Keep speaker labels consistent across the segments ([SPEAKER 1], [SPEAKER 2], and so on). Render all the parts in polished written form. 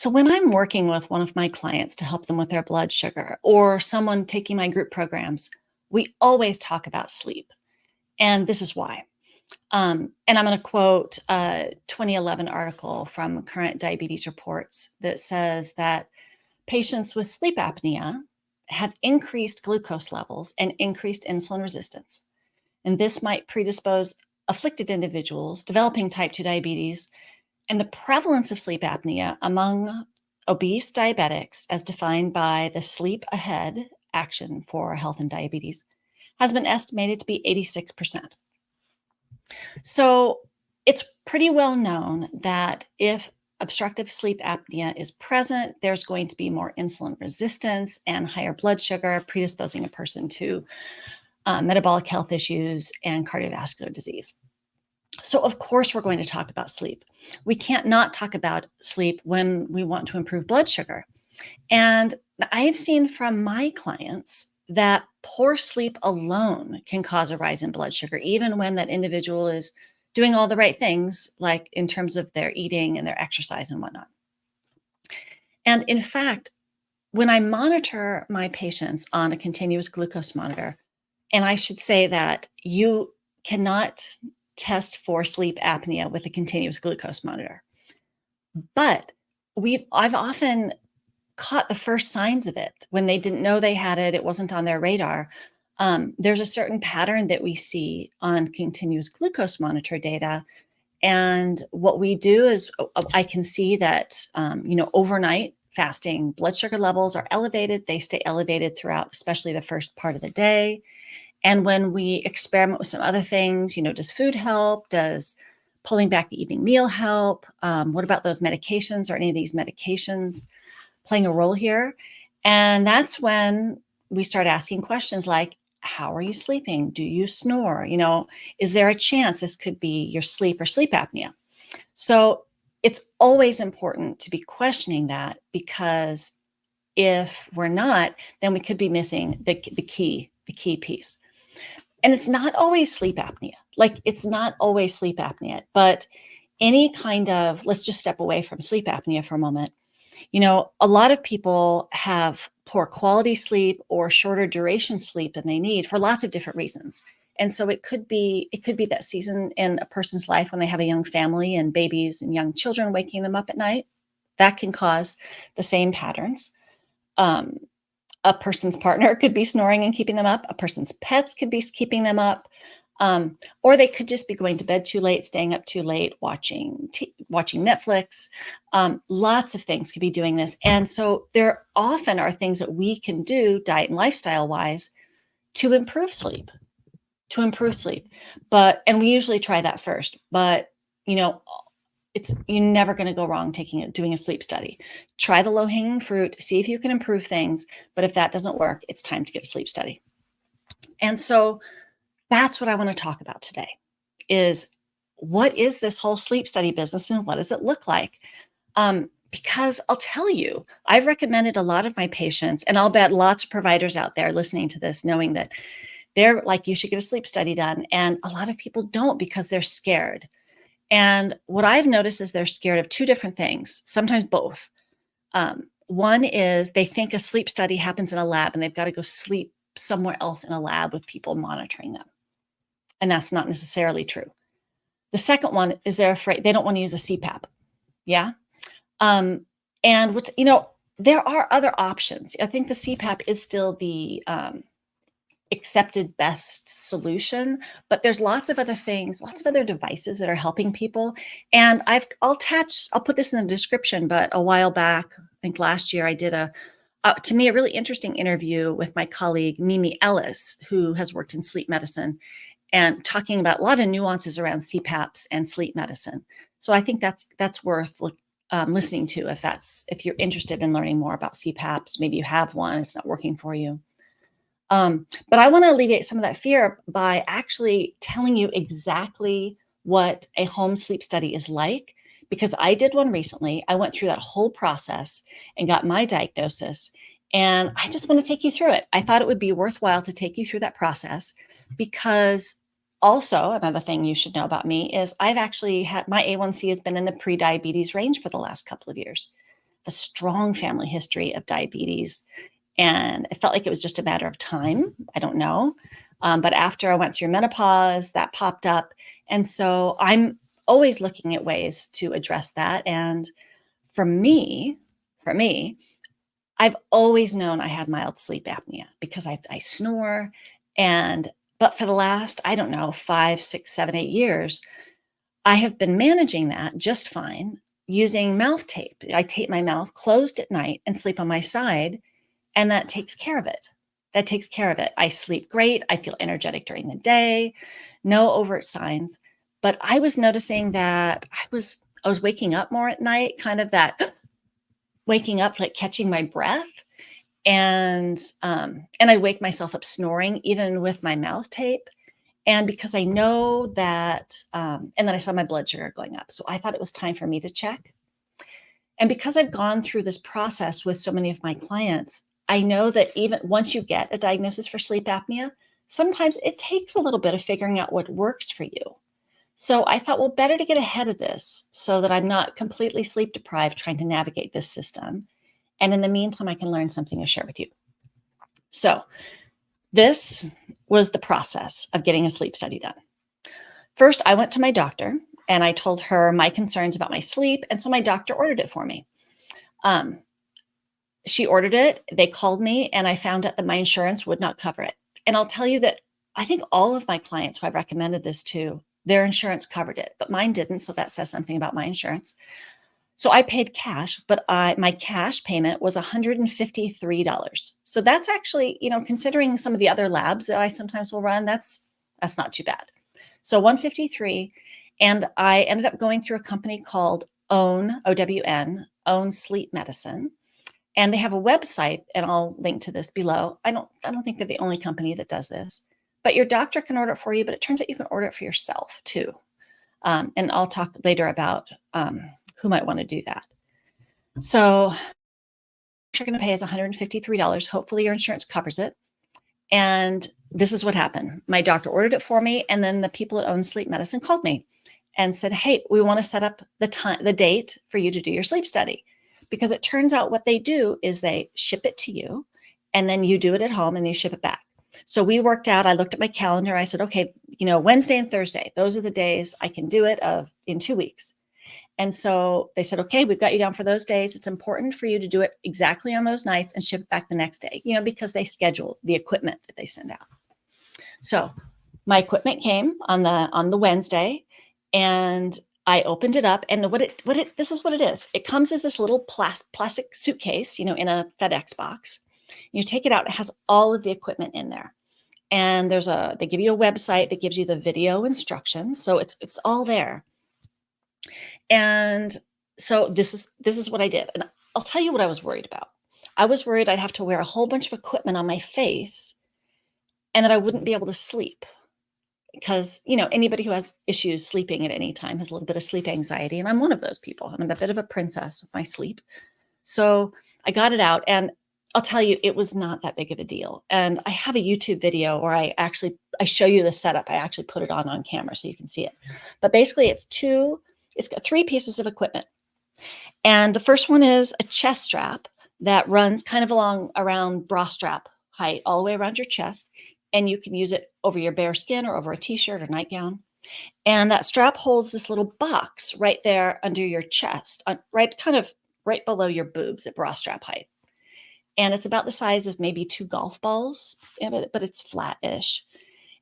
[SPEAKER 1] So when I'm working with one of my clients to help them with their blood sugar or someone taking my group programs, we always talk about sleep. And this is why. And I'm going to quote a 2011 article from Current Diabetes Reports that says that patients with sleep apnea have increased glucose levels and increased insulin resistance. And this might predispose afflicted individuals developing type 2 diabetes. And the prevalence of sleep apnea among obese diabetics, as defined by the Sleep Ahead Action for Health and Diabetes, has been estimated to be 86%. So it's pretty well known that if obstructive sleep apnea is present, there's going to be more insulin resistance and higher blood sugar, predisposing a person to metabolic health issues and cardiovascular disease. So, of course, we're going to talk about sleep. We can't not talk about sleep when we want to improve blood sugar. And I have seen from my clients that poor sleep alone can cause a rise in blood sugar, even when that individual is doing all the right things, like in terms of their eating and their exercise and whatnot. And in fact, when I monitor my patients on a continuous glucose monitor, and I should say that you cannot test for sleep apnea with a continuous glucose monitor. But I've often caught the first signs of it when they didn't know they had it. It wasn't on their radar. There's a certain pattern that we see on continuous glucose monitor data. And what we do is I can see that, overnight fasting blood sugar levels are elevated. They stay elevated throughout, especially the first part of the day. And when we experiment with some other things, does food help? Does pulling back the evening meal help? What about those medications? Are any of these medications playing a role here? And that's when we start asking questions like, how are you sleeping? Do you snore? Is there a chance this could be your sleep or sleep apnea? So it's always important to be questioning that, because if we're not, then we could be missing the key piece. And it's not always sleep apnea. It's not always sleep apnea, but any kind of, let's just step away from sleep apnea for a moment. A lot of people have poor quality sleep or shorter duration sleep than they need for lots of different reasons. And so it could be that season in a person's life when they have a young family and babies and young children waking them up at night. That can cause the same patterns. A person's partner could be snoring and keeping them up. A person's pets could be keeping them up. Or they could just be going to bed too late, staying up too late, watching Netflix. Lots of things could be doing this. And so there often are things that we can do diet and lifestyle wise to improve sleep. And we usually try that first. But, you're never going to go wrong doing a sleep study. Try the low-hanging fruit, see if you can improve things. But if that doesn't work, it's time to get a sleep study. And so that's what I want to talk about today is, what is this whole sleep study business and what does it look like? Because I'll tell you, I've recommended a lot of my patients, and I'll bet lots of providers out there listening to this, knowing that they're like, you should get a sleep study done. And a lot of people don't because they're scared. And what I've noticed is they're scared of two different things, sometimes both. One is they think a sleep study happens in a lab and they've got to go sleep somewhere else in a lab with people monitoring them. And that's not necessarily true. The second one is they're afraid, they don't want to use a CPAP. Yeah. And there are other options. I think the CPAP is still the accepted best solution, but there's lots of other things, lots of other devices that are helping people. And I'll put this in the description, but a while back, I think last year, I did to me, a really interesting interview with my colleague, Mimi Ellis, who has worked in sleep medicine and talking about a lot of nuances around CPAPs and sleep medicine. So I think that's worth listening to if you're interested in learning more about CPAPs. Maybe you have one, it's not working for you. But I want to alleviate some of that fear by actually telling you exactly what a home sleep study is like, because I did one recently. I went through that whole process and got my diagnosis, and I just want to take you through it. I thought it would be worthwhile to take you through that process, because also another thing you should know about me is I've actually had my A1C has been in the pre-diabetes range for the last couple of years. a strong family history of diabetes. And it felt like it was just a matter of time. I don't know. But after I went through menopause, that popped up. And so I'm always looking at ways to address that. And for me, I've always known I had mild sleep apnea because I snore. But for the last, I don't know, 5, 6, 7, 8 years, I have been managing that just fine using mouth tape. I tape my mouth closed at night and sleep on my side, and that takes care of it. That takes care of it. I sleep great. I feel energetic during the day, no overt signs. But I was noticing that I was waking up more at night, kind of that waking up, like catching my breath. And I wake myself up snoring, even with my mouth tape. And because I know that, and then I saw my blood sugar going up. So I thought it was time for me to check. And because I've gone through this process with so many of my clients, I know that even once you get a diagnosis for sleep apnea, sometimes it takes a little bit of figuring out what works for you. So I thought, well, better to get ahead of this so that I'm not completely sleep deprived trying to navigate this system. And in the meantime, I can learn something to share with you. So this was the process of getting a sleep study done. First, I went to my doctor and I told her my concerns about my sleep. And so my doctor ordered it for me. She ordered it. They called me and I found out that my insurance would not cover it. And I'll tell you that I think all of my clients who I've recommended this to, their insurance covered it, but mine didn't. So that says something about my insurance. So I paid cash, but my cash payment was $153. So that's actually, considering some of the other labs that I sometimes will run, that's not too bad. So 153, and I ended up going through a company called OWN, OWN, OWN Sleep Medicine, and they have a website, and I'll link to this below. I don't think they're the only company that does this, but your doctor can order it for you. But it turns out you can order it for yourself too, and I'll talk later about who might want to do that. So what you're going to pay is $153. Hopefully your insurance covers it. And this is what happened. My doctor ordered it for me. And then the people at Own Sleep Medicine called me and said, hey, we want to set up the date for you to do your sleep study. Because it turns out what they do is they ship it to you and then you do it at home and you ship it back. So we worked out, I looked at my calendar. I said, okay, Wednesday and Thursday, those are the days I can do it in 2 weeks. And so they said, okay, we've got you down for those days. It's important for you to do it exactly on those nights and ship it back the next day, because they schedule the equipment that they send out. So my equipment came on the Wednesday and I opened it up, and this is what it is. It comes as this little plastic suitcase, in a FedEx box. You take it out, it has all of the equipment in there. And they give you a website that gives you the video instructions. So it's all there. And so this is what I did. And I'll tell you what I was worried about. I was worried I'd have to wear a whole bunch of equipment on my face and that I wouldn't be able to sleep. Because, anybody who has issues sleeping at any time has a little bit of sleep anxiety. And I'm one of those people. And I'm a bit of a princess with my sleep. So I got it out, and I'll tell you, it was not that big of a deal. And I have a YouTube video where I show you the setup. I actually put it on camera so you can see it. But basically it's got 3 pieces of equipment. And the first one is a chest strap that runs kind of around bra strap height, all the way around your chest. And you can use it over your bare skin or over a t-shirt or nightgown. And that strap holds this little box right there under your chest, right below your boobs at bra strap height. And it's about the size of maybe 2 golf balls, but it's flat-ish.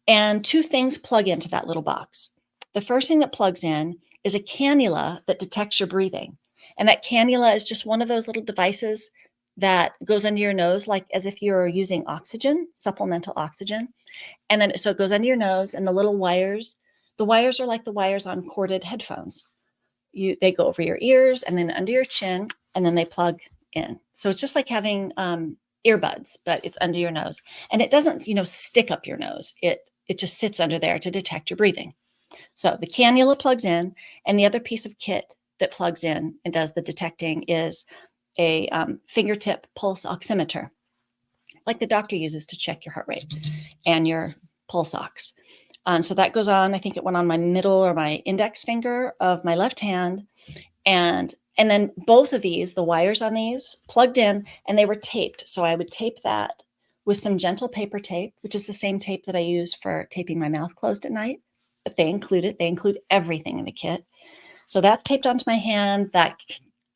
[SPEAKER 1] And 2 things plug into that little box. The first thing that plugs in is a cannula that detects your breathing. And that cannula is just one of those little devices that goes under your nose, like as if you're using oxygen, supplemental oxygen. And then, so it goes under your nose, and the wires are like the wires on corded headphones. They go over your ears and then under your chin, and then they plug in. So it's just like having earbuds, but it's under your nose. And it doesn't, stick up your nose. It just sits under there to detect your breathing. So the cannula plugs in, and the other piece of kit that plugs in and does the detecting is a fingertip pulse oximeter, like the doctor uses to check your heart rate and your pulse ox. So that goes on, I think it went on my middle or my index finger of my left hand, and And then both of these, the wires on these, plugged in, and they were taped. So I would tape that with some gentle paper tape, which is the same tape that I use for taping my mouth closed at night. But they include it. They include everything in the kit. So that's taped onto my hand. That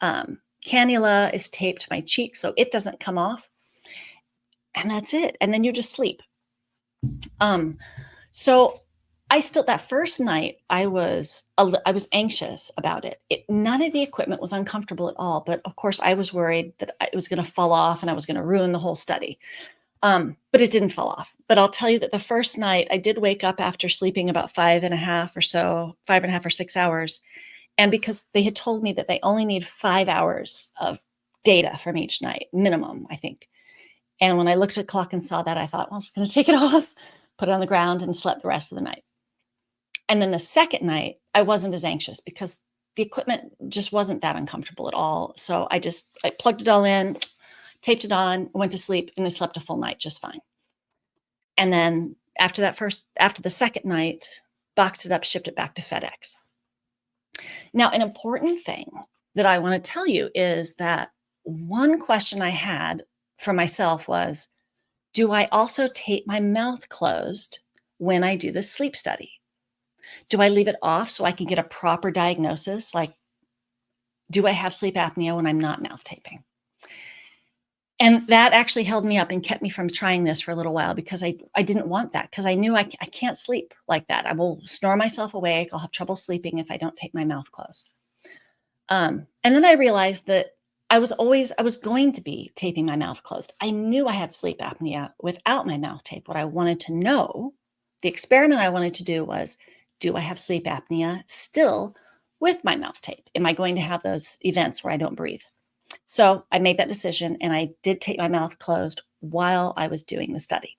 [SPEAKER 1] cannula is taped to my cheek so it doesn't come off. And that's it. And then you just sleep. So that first night, I was anxious about it. None of the equipment was uncomfortable at all. But of course, I was worried that it was going to fall off and I was going to ruin the whole study. But it didn't fall off. But I'll tell you that the first night I did wake up after sleeping about 5.5 or 6 hours. And because they had told me that they only need 5 hours of data from each night, minimum, I think. And when I looked at the clock and saw that, I thought, well, I'm just going to take it off, put it on the ground, and slept the rest of the night. And then the second night, I wasn't as anxious because the equipment just wasn't that uncomfortable at all. So I plugged it all in, taped it on, went to sleep, and I slept a full night just fine. And then after the second night, boxed it up, shipped it back to FedEx. Now, an important thing that I want to tell you is that one question I had for myself was, do I also tape my mouth closed when I do the sleep study? Do I leave it off so I can get a proper diagnosis? Like, do I have sleep apnea when I'm not mouth taping? And that actually held me up and kept me from trying this for a little while because I didn't want that, because I knew I can't sleep like that. I will snore myself awake. I'll have trouble sleeping if I don't tape my mouth closed. And then I realized that I was going to be taping my mouth closed. I knew I had sleep apnea without my mouth tape. What I wanted to know, the experiment I wanted to do was, do I have sleep apnea still with my mouth tape? Am I going to have those events where I don't breathe? So I made that decision, and I did tape my mouth closed while I was doing the study.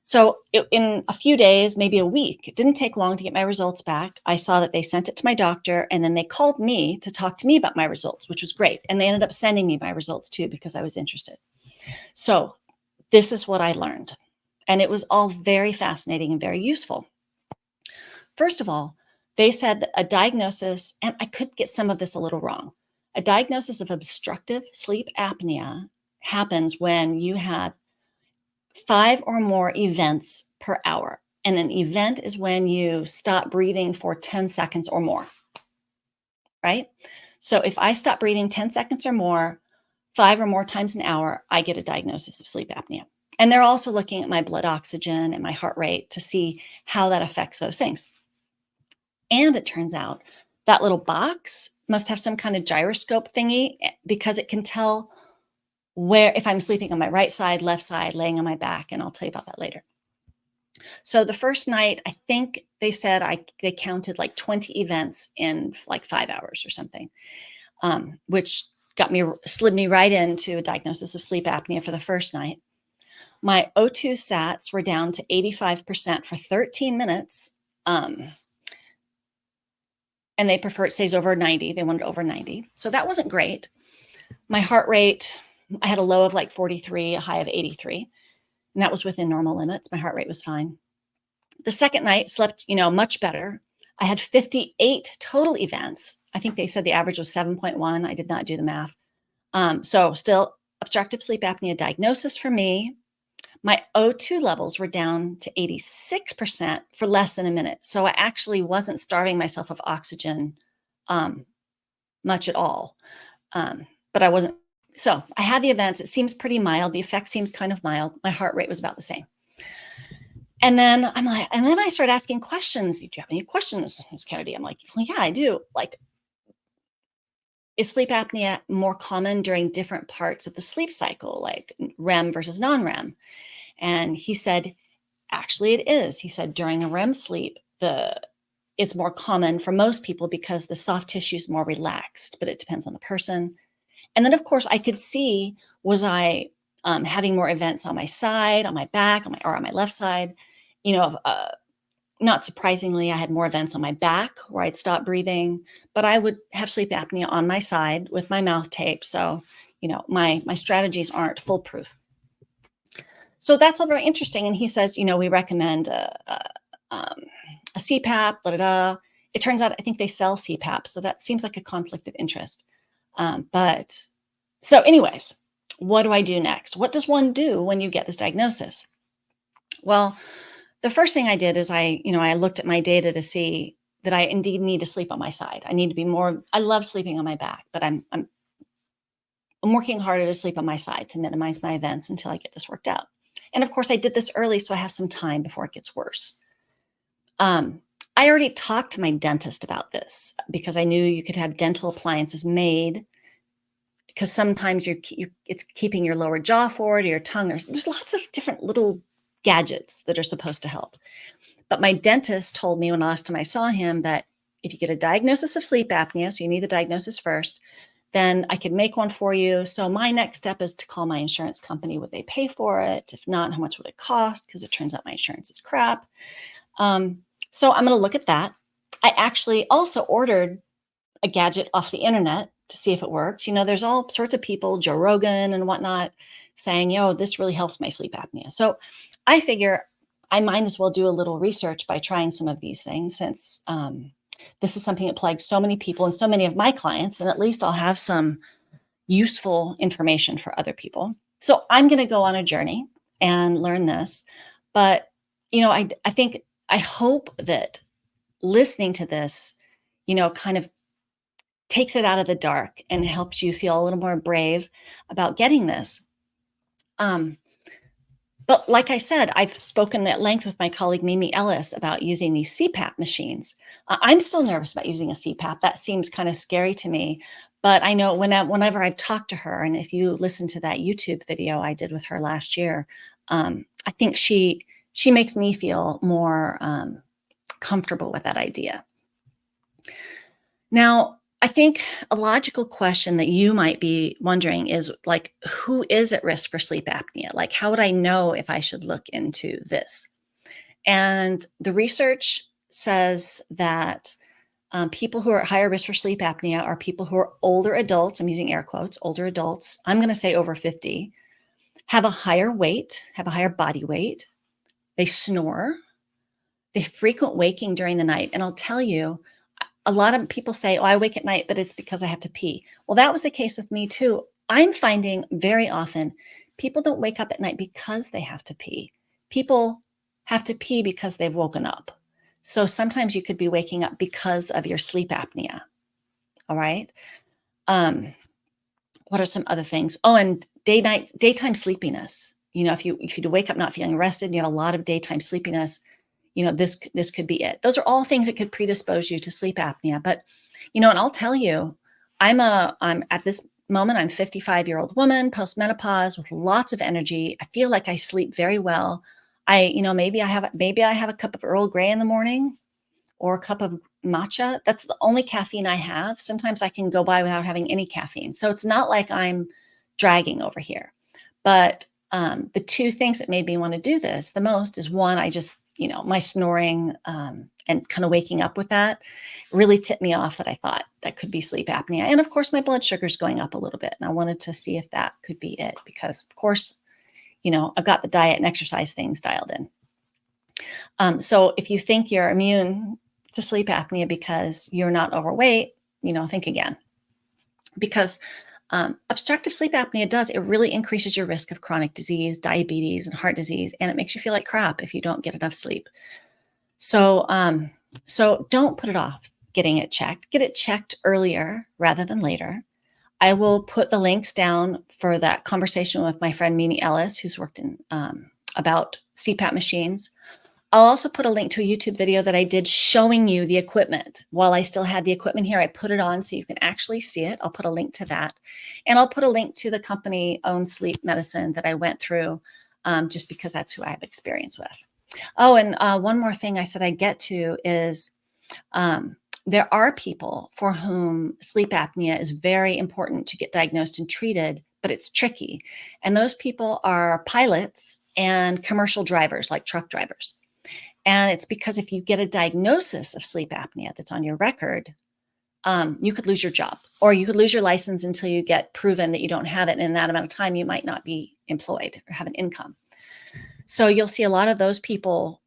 [SPEAKER 1] So in a few days, maybe a week, it didn't take long to get my results back. I saw that they sent it to my doctor, and then they called me to talk to me about my results, which was great. And they ended up sending me my results too, because I was interested. So this is what I learned. And it was all very fascinating and very useful. First of all, they said that a diagnosis, and I could get some of this a little wrong, a diagnosis of obstructive sleep apnea happens when you have 5 or more events per hour. And an event is when you stop breathing for 10 seconds or more, right? So if I stop breathing 10 seconds or more, 5 or more times an hour, I get a diagnosis of sleep apnea. And they're also looking at my blood oxygen and my heart rate to see how that affects those things. And it turns out that little box must have some kind of gyroscope thingy, because it can tell where, if I'm sleeping on my right side, left side, laying on my back, and I'll tell you about that later. So the first night, I think they said they counted like 20 events in like 5 hours or something, which slid me right into a diagnosis of sleep apnea for the first night. My O2 sats were down to 85% for 13 minutes. And they prefer it stays over 90. They wanted over 90. So that wasn't great. My heart rate, I had a low of like 43, a high of 83. And that was within normal limits. My heart rate was fine. The second night, slept, much better. I had 58 total events. I think they said the average was 7.1. I did not do the math. So still obstructive sleep apnea diagnosis for me. My O2 levels were down to 86% for less than a minute. So I actually wasn't starving myself of oxygen much at all. But I wasn't. So I had the events. It seems pretty mild. The effect seems kind of mild. My heart rate was about the same. And then I started asking questions. Do you have any questions, Ms. Kennedy? I'm like, well, yeah, I do. Like, is sleep apnea more common during different parts of the sleep cycle, like REM versus non-REM? And he said, actually, it is. He said during a REM sleep, it's more common for most people because the soft tissue is more relaxed, but it depends on the person. And then, of course, I could see, was I having more events on my side, on my back, or on my left side? Not surprisingly, I had more events on my back where I'd stop breathing, but I would have sleep apnea on my side with my mouth tape. So, my strategies aren't foolproof. So that's all very interesting. And he says, we recommend a CPAP, It turns out I think they sell CPAP, so that seems like a conflict of interest. But so, anyways, what do I do next? What does one do when you get this diagnosis? Well, the first thing I did is I looked at my data to see that I indeed need to sleep on my side. I need to be more. I love sleeping on my back, but I'm working harder to sleep on my side to minimize my events until I get this worked out. And of course, I did this early, so I have some time before it gets worse. Um, I already talked to my dentist about this because I knew you could have dental appliances made because sometimes it's keeping your lower jaw forward or your tongue. There's lots of different little gadgets that are supposed to help. But my dentist told me when last time I saw him that if you get a diagnosis of sleep apnea, so you need the diagnosis first, then I could make one for you. So my next step is to call my insurance company. Would they pay for it? If not, how much would it cost? Because it turns out my insurance is crap. So I'm going to look at that. I actually also ordered a gadget off the internet to see if it works. There's all sorts of people, Joe Rogan and whatnot, saying, this really helps my sleep apnea. So I figure I might as well do a little research by trying some of these things since this is something that plagues so many people and so many of my clients, and at least I'll have some useful information for other people. So I'm going to go on a journey and learn this. But, I hope that listening to this, kind of takes it out of the dark and helps you feel a little more brave about getting this. But like I said, I've spoken at length with my colleague Mimi Ellis about using these CPAP machines. I'm still nervous about using a CPAP. That seems kind of scary to me. But I know whenever I've talked to her, and if you listen to that YouTube video I did with her last year, I think she makes me feel more comfortable with that idea. Now, I think a logical question that you might be wondering is like, who is at risk for sleep apnea? Like, how would I know if I should look into this? And the research says that people who are at higher risk for sleep apnea are people who are older adults. I'm using air quotes, older adults. I'm going to say over 50, have a higher weight, have a higher body weight. They snore. They frequent waking during the night. And I'll tell you, a lot of people say, I wake at night, but it's because I have to pee. Well, that was the case with me too. I'm finding very often people don't wake up at night because they have to pee. People have to pee because they've woken up. So sometimes you could be waking up because of your sleep apnea. All right. What are some other things? Oh, and daytime sleepiness. If you wake up not feeling rested and you have a lot of daytime sleepiness, this could be it. Those are all things that could predispose you to sleep apnea. But, and I'll tell you, I'm at this moment, I'm a 55-year-old woman, postmenopause with lots of energy. I feel like I sleep very well. Maybe I have a cup of Earl Grey in the morning or a cup of matcha. That's the only caffeine I have. Sometimes I can go by without having any caffeine. So it's not like I'm dragging over here. But the two things that made me want to do this the most is one, I just, my snoring and kind of waking up with that really tipped me off that I thought that could be sleep apnea. And of course, my blood sugar's going up a little bit. And I wanted to see if that could be it because, of course, I've got the diet and exercise things dialed in. So if you think you're immune to sleep apnea because you're not overweight, think again. Because obstructive sleep apnea it really increases your risk of chronic disease, diabetes, and heart disease, and it makes you feel like crap if you don't get enough sleep. So don't put it off getting it checked. Get it checked earlier rather than later. I will put the links down for that conversation with my friend Mimi Ellis, who's worked in about CPAP machines. I'll also put a link to a YouTube video that I did showing you the equipment. While I still had the equipment here, I put it on so you can actually see it. I'll put a link to that. And I'll put a link to the company-owned sleep medicine that I went through just because that's who I have experience with. Oh, and one more thing I said I'd get to is there are people for whom sleep apnea is very important to get diagnosed and treated, but it's tricky. And those people are pilots and commercial drivers like truck drivers. And it's because if you get a diagnosis of sleep apnea that's on your record, you could lose your job or you could lose your license until you get proven that you don't have it. And in that amount of time, you might not be employed or have an income. So you'll see a lot of those people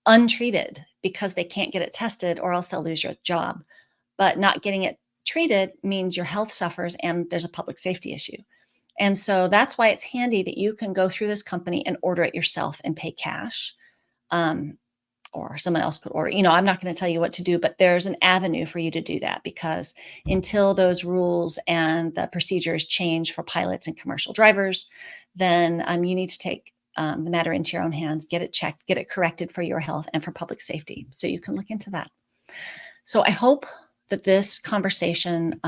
[SPEAKER 1] untreated because they can't get it tested or else they'll lose your job. But not getting it treated means your health suffers and there's a public safety issue. And so that's why it's handy that you can go through this company and order it yourself and pay cash. Um, or someone else could order. I'm not going to tell you what to do, but there's an avenue for you to do that, because until those rules and the procedures change for pilots and commercial drivers, then you need to take the matter into your own hands, get it checked, get it corrected for your health and for public safety. So you can look into that. So I hope that this conversation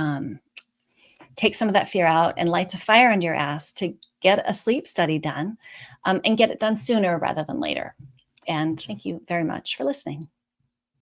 [SPEAKER 1] takes some of that fear out and lights a fire under your ass to get a sleep study done, and get it done sooner rather than later. And thank you very much for listening.